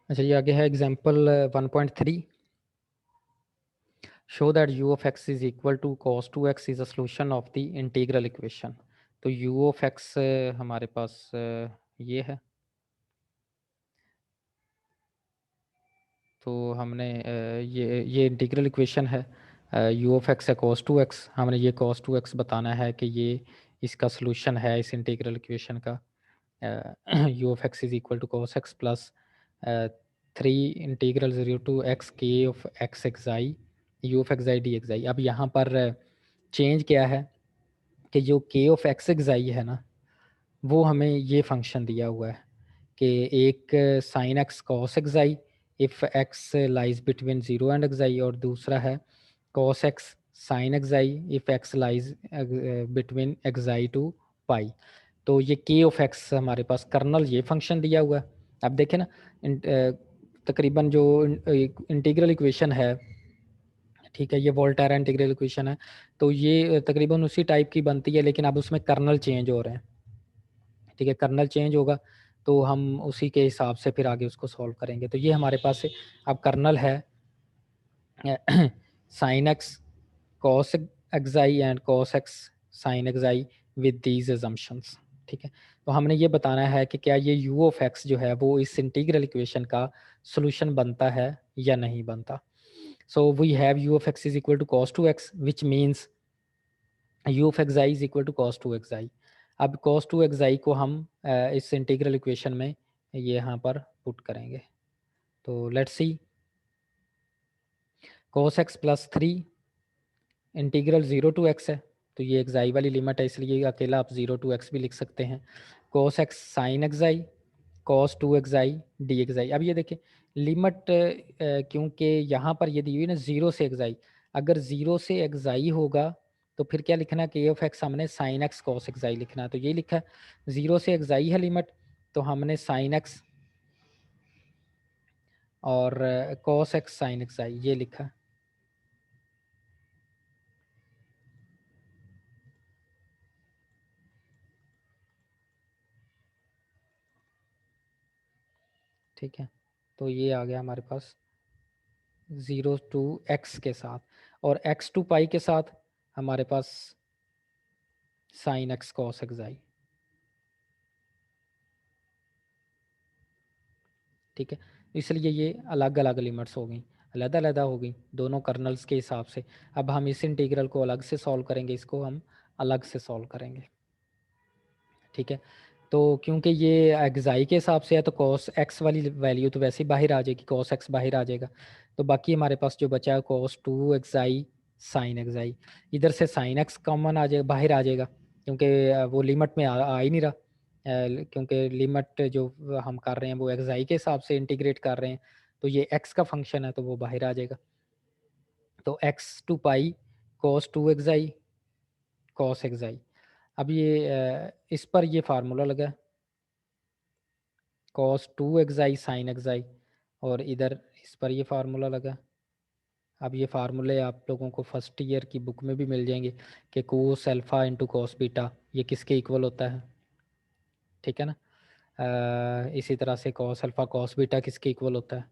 अच्छा, ये आगे है example 1.3। Show that u of x is equal to cos 2x is a solution of the integral equation. तो u of x हमारे पास ये है। तो हमने ये इंटीग्रल इक्वेशन है। u of x है cos 2x। हमने ये cos 2x बताना है कि ये इसका सोल्यूशन है इस इंटीग्रल इक्वेशन का। u of x is equal to cos x plus 3 integral 0 to x k of x xi u of xi dxi। अब यहाँ पर चेंज क्या है कि जो k ऑफ x xi है ना, वो हमें ये फंक्शन दिया हुआ है कि एक sine x cos x if x lies between 0 and x, और दूसरा है cos x sine x if x lies between x two pi. तो ये के ऑफ एक्स हमारे पास कर्नल ये फंक्शन दिया हुआ है। अब देखें ना, तकरीबन जो इंटीग्रल इक्वेशन है, ठीक है, ये वोल्टेरा इंटीग्रल इक्वेशन है, तो ये तकरीबन उसी टाइप की बनती है, लेकिन अब उसमें कर्नल चेंज हो रहे हैं। ठीक है, कर्नल चेंज होगा तो हम उसी के हिसाब से फिर आगे उसको सॉल्व करेंगे। तो ये हमारे पास अब कर्नल है sine x cos xi and cos x sine xi with these assumptions. ठीक है, तो हमने ये बताना है कि क्या ये u ऑफ x जो है वो इस इंटीग्रल इक्वेशन का सॉल्यूशन बनता है या नहीं बनता। So we have u of x is equal to cos 2x which means u of xi is equal to cos 2xi। अब cos 2xi को हम इस इंटीग्रल इक्वेशन में ये यहाँ पर पुट करेंगे। तो let's see, cos x plus 3 integral 0 to x है, तो ये xi वाली लिमिट है, इसलिए अकेला आप 0 टू x भी लिख सकते हैं। cos x sin xi cos 2xi dxi। अब ये देखिए लिमिट, क्योंकि यहाँ पर ये दी हुई ना 0 से xi, अगर 0 से xi होगा तो फिर क्या लिखना है, k ऑफ x हमने sin x cos xi लिखना है। तो ये लिखा है 0 से xi है लिमिट, तो हमने sin x और cos x sin xi ये लिखा है। ठीक है, तो ये आ गया हमारे पास 0 टू x के साथ, और x टू पाई के साथ हमारे पास sin x cos xi। ठीक है, इसलिए ये अलग अलग लिमिट्स हो गई, अलग हो गई दोनों कर्नल्स के हिसाब से। अब हम इस इंटीग्रल को अलग से सॉल्व करेंगे, इसको हम अलग से सॉल्व करेंगे। ठीक है, तो क्योंकि ये एक्साई के हिसाब से है तो cos x वाली वैल्यू तो वैसे ही बाहर आ जाएगी, cos x बाहर आ जाएगा। तो बाकी हमारे पास जो बचा है cos 2 xi sin xi, इधर से sin x कॉमन आ जाएगा, बाहर आ जाएगा, क्योंकि वो लिमिट में आ ही नहीं रहा। क्योंकि लिमिट जो हम कर रहे हैं वो xi के हिसाब से इंटीग्रेट कर रहे हैं, तो ये x का फंक्शन है तो वो बाहर आ जाएगा। तो x to pi cos 2 xi cos xi। अब ये इस पर ये फार्मूला लगा cos 2 xi sin xi, और इधर इस पर ये फार्मूला लगा। अब ये फार्मूले आप लोगों को फर्स्ट ईयर की बुक में भी मिल जाएंगे कि cos alpha into cos beta ये किसके इक्वल होता है। ठीक है ना, इसी तरह से कॉस अल्फा कॉस बीटा किसके इक्वल होता है,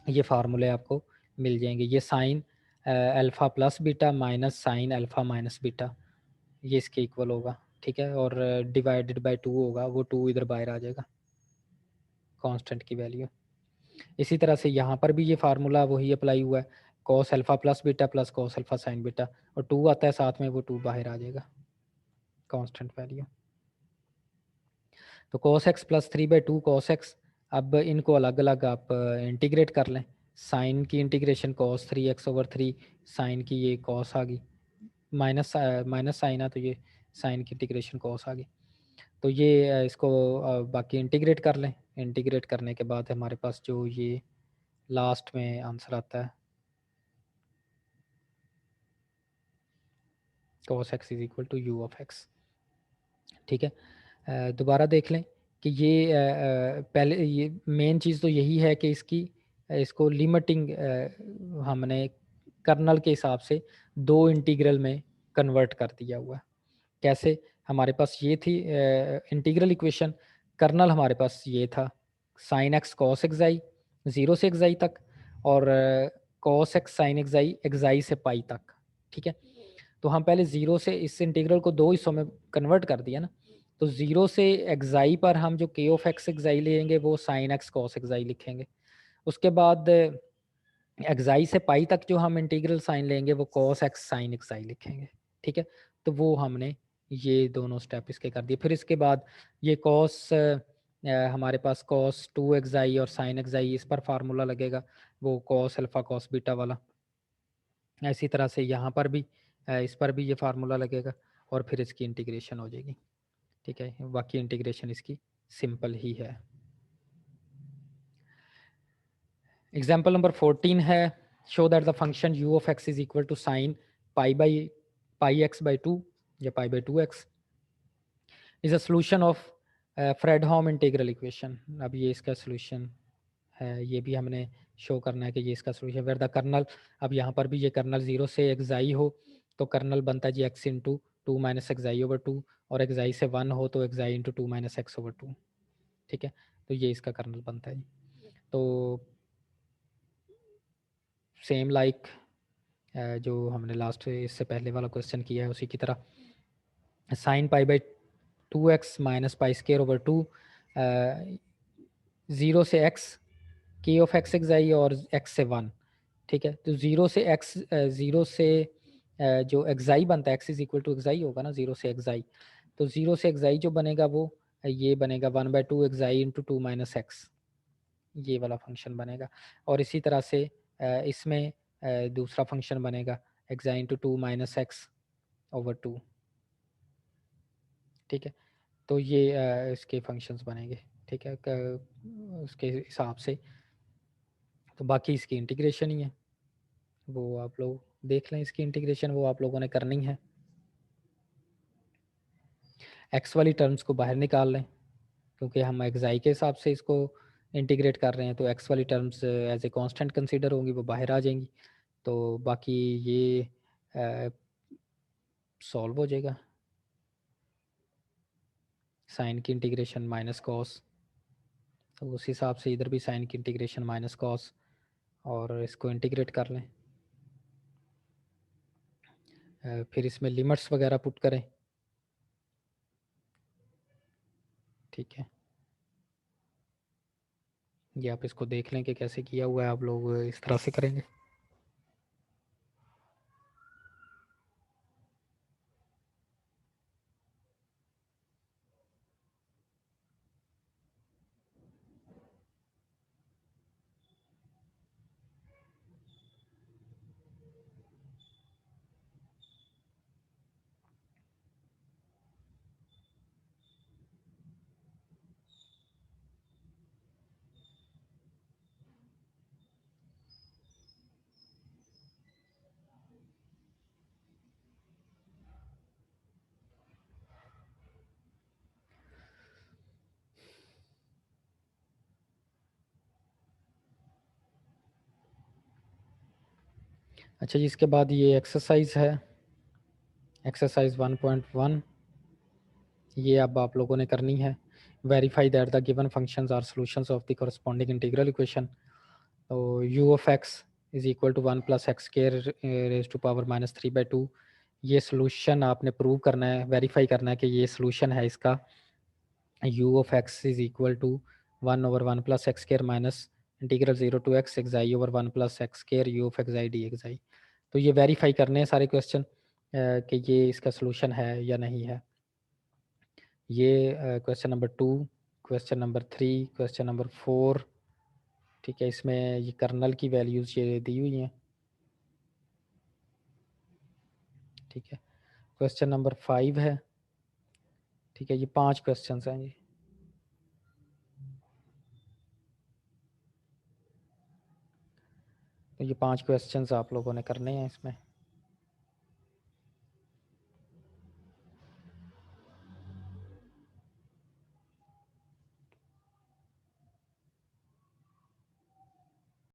ये फार्मूले आपको मिल जाएंगे। ये sine alpha plus beta minus sine alpha minus beta ये इसके इक्वल होगा। ठीक है, और डिवाइडेड बाय 2 होगा, वो 2 इधर बाहर आ जाएगा कांस्टेंट की वैल्यू। इसी तरह से यहाँ पर भी ये फार्मूला वही अप्लाई हुआ है, cos alpha plus beta plus cos alpha sign beta, और 2 आता है साथ में, वो 2 बाहर आ जाएगा कांस्टेंट वैल्यू। तो cos x plus 3/2 cos x. अब इनको अलग अलग आप इंटीग्रेट कर लें। साइन की इंटीग्रेशन कॉस 3x/3, साइन की ये कॉस आ गई, माइनस माइनस साइन है तो ये साइन की इंटीग्रेशन कॉस आ गई। तो ये इसको बाकी इंटीग्रेट कर लें। इंटीग्रेट करने के बाद हमारे पास जो ये लास्ट में आंसर आता है cos x is equal to u of x। ठीक है, दोबारा देख लें कि ये पहले ये मेन चीज़ तो यही है कि इसको लिमिटिंग हमने कर्नल के हिसाब से दो इंटीग्रल में कन्वर्ट कर दिया हुआ है। कैसे, हमारे पास ये थी इंटीग्रल इक्वेशन, कर्नल हमारे पास ये था, साइन एक्स कॉस एक्साई 0 से एक्साई तक, और cos x sine xi xi से पाई तक। ठीक है, तो हम पहले 0 से इस इंटीग्रल को दो हिस्सों में कन्वर्ट कर दिया ना, तो 0 से एक्साई पर हम जो के ऑफ एक्स एक्साई लेंगे वो साइन एक्स कॉस एक्साई लिखेंगे। उसके बाद एक्साई से पाई तक जो हम इंटीग्रल साइन लेंगे वो कॉस एक्स साइन एक्साई लिखेंगे। ठीक है, तो वो हमने ये दोनों स्टेप इसके कर दिए। फिर इसके बाद ये कॉस हमारे पास कॉस 2 एक्साई और साइन एक्साई, इस पर फार्मूला लगेगा, वो कॉस अल्फा कॉस बीटा वाला। इसी तरह से यहाँ पर भी इस पर भी ये फार्मूला लगेगा, और फिर इसकी इंटीग्रेशन हो जाएगी। ठीक है, बाकी इंटीग्रेशन इसकी सिंपल ही है। एग्जाम्पल नंबर 14 है, show that the function u of x is equal to sine pi x by 2 या pi by 2x is a solution of Fredholm integral equation. अब ये इसका सोल्यूशन है, ये भी हमने शो करना है कि ये इसका सोल्यूशन वेयर द कर्नल। अब यहाँ पर भी ये कर्नल 0 से एक्साई हो तो कर्नल बनता है g x into 2 minus xi over 2, और एक्साई से 1 हो तो xi into 2 minus x over 2। ठीक है, तो ये इसका कर्नल बनता है। तो सेम लाइक जो हमने लास्ट इससे पहले वाला क्वेश्चन किया है उसी की तरह sine pi by 2x minus pi square over 2, 0 से x के ऑफ एक्स एक्साई और x से 1। ठीक है, तो 0 से x 0 से जो एक्साई बनता है x is equal to xi होगा ना, 0 से एक्साई, तो 0 से एक्साई जो बनेगा वो ये बनेगा 1/2 एक्साई इंटू 2 माइनस एक्स, ये वाला फंक्शन बनेगा। और इसी तरह से इसमें दूसरा फंक्शन बनेगा एक्साई इंटू 2 माइनस एक्स ओवर 2। ठीक है, तो ये इसके फंक्शंस बनेंगे। ठीक है, उसके हिसाब से तो बाकी इसकी इंटीग्रेशन ही है, वो आप लोग देख लें, इसकी इंटीग्रेशन वो आप लोगों ने करनी है। एक्स वाली टर्म्स को बाहर निकाल लें, क्योंकि हम एक्साई के हिसाब से इसको इंटीग्रेट कर रहे हैं, तो एक्स वाली terms as a constant consider होंगी, वो बाहर आ जाएंगी। तो बाकी ये सॉल्व हो जाएगा। साइन की इंटीग्रेशन माइनस कॉस, तो उस हिसाब से इधर भी साइन की इंटीग्रेशन माइनस कॉस, और इसको इंटीग्रेट कर लें। फिर इसमें लिमिट्स वगैरह पुट करें। ठीक है, ये आप इसको देख लें कि कैसे किया हुआ है, आप लोग इस तरह से करेंगे। अच्छा जी, इसके बाद ये एक्सरसाइज है, एक्सरसाइज 1.1, ये अब आप लोगों ने करनी है। Verify that the given functions are solutions of the corresponding integral equation. तो u of x is equal to 1 plus x square raise to power minus 3/2, ये सोल्यूशन आपने प्रूव करना है, वेरीफाई करना है कि ये सोल्यूशन है इसका। U of x is equal to 1/1 plus x square minus integral 0 to x xi over 1 plus x square u of xi d xi. तो ये वेरीफाई करने हैं सारे क्वेश्चन कि ये इसका सोल्यूशन है या नहीं है। ये question number 2, question number 3, question number 4। ठीक है, इसमें ये कर्नल की वैल्यूज ये दी हुई हैं। ठीक है, क्वेश्चन नंबर 5 है। ठीक है, ये 5 क्वेश्चन हैं जी। तो ये 5 क्वेश्चंस आप लोगों ने करने हैं इसमें।